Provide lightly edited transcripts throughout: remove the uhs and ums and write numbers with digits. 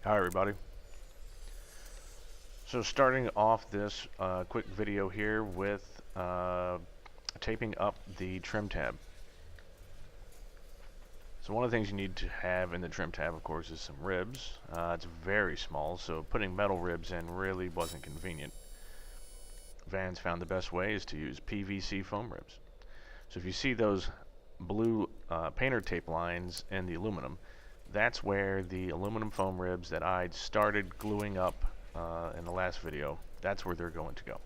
Hi everybody. So starting off this quick video here with taping up the trim tab. So one of the things you need to have in the trim tab, of course, is some ribs. It's very small, so putting metal ribs in really wasn't convenient. Vans found the best way is to use PVC foam ribs. So if you see those blue painter tape lines in the aluminum, that's where the aluminum foam ribs that I started gluing up in the last video, that's where they're going to go.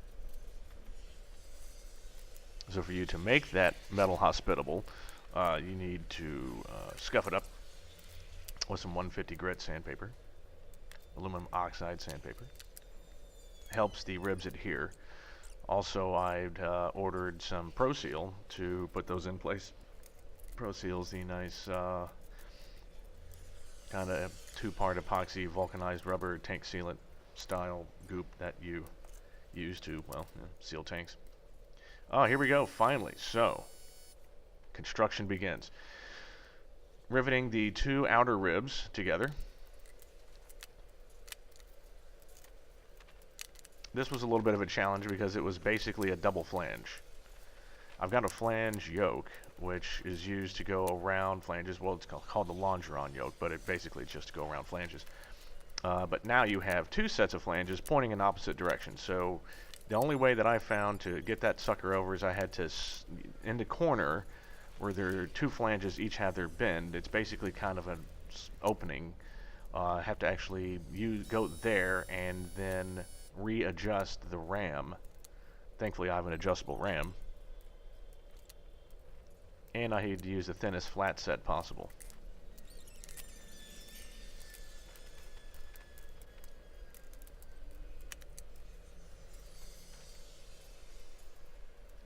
So for you to make that metal hospitable, you need to scuff it up with some 150 grit sandpaper, aluminum oxide sandpaper. Helps the ribs adhere. Also, I'd ordered some Pro Seal to put those in place. Pro Seal's the nice kind of two-part epoxy vulcanized rubber tank sealant style goop that you use to, well, seal tanks. Oh, here we go, finally. So, construction begins. Riveting the two outer ribs together. This was a little bit of a challenge because it was basically a double flange. I've got a flange yoke, which is used to go around flanges. Well, it's called the longeron yoke, but it basically is just to go around flanges. But now you have two sets of flanges pointing in opposite directions. So the only way that I found to get that sucker over is I had to, in the corner where there are two flanges each have their bend, it's basically kind of an opening. I have to actually go there and then readjust the ram. Thankfully I have an adjustable ram. And I had to use the thinnest flat set possible.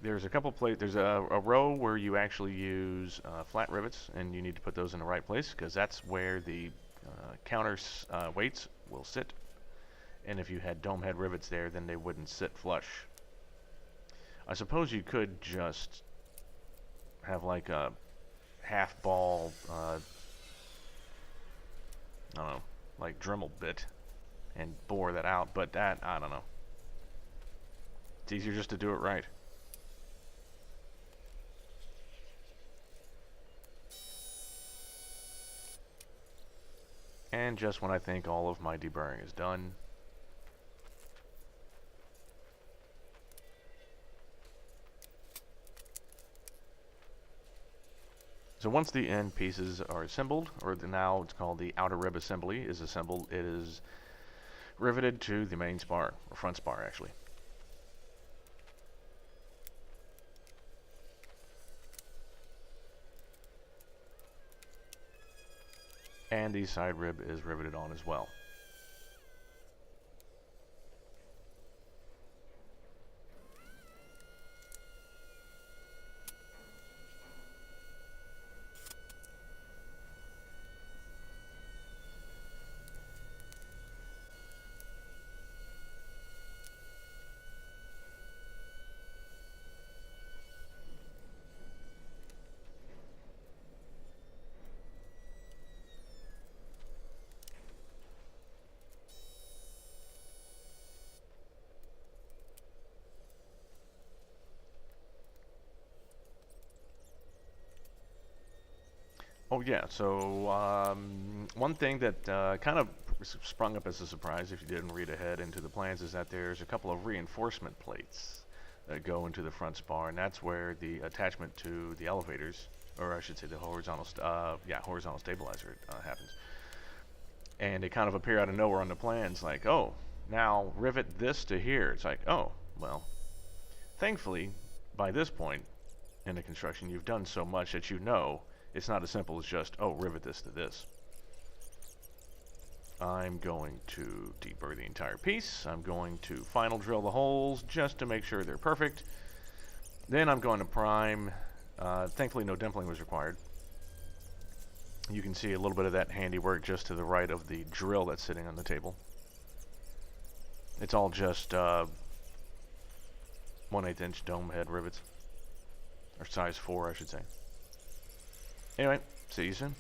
There's a couple there's a row where you actually use flat rivets, and you need to put those in the right place because that's where the counter weights will sit. And if you had dome head rivets there, then they wouldn't sit flush. I suppose you could just have like a half ball, I don't know, like Dremel bit and bore that out, but that, I don't know. It's easier just to do it right. And just when I think all of my deburring is done, so once the end pieces are assembled, or now it's called the outer rib assembly is assembled, it is riveted to the main spar, or front spar actually. And the side rib is riveted on as well. Oh yeah, so one thing that kind of sprung up as a surprise if you didn't read ahead into the plans is that there's a couple of reinforcement plates that go into the front spar, and that's where the attachment to the elevators, or I should say the horizontal stabilizer happens. And they kind of appear out of nowhere on the plans, like, oh, now rivet this to here. It's like, oh, well, thankfully, by this point in the construction, you've done so much that you know it's not as simple as just, oh, rivet this to this. I'm going to deburr the entire piece. I'm going to final drill the holes just to make sure they're perfect. Then I'm going to prime. Thankfully, no dimpling was required. You can see a little bit of that handiwork just to the right of the drill that's sitting on the table. It's all just 1/8 inch dome head rivets. Or size 4, I should say. Anyway, see you soon.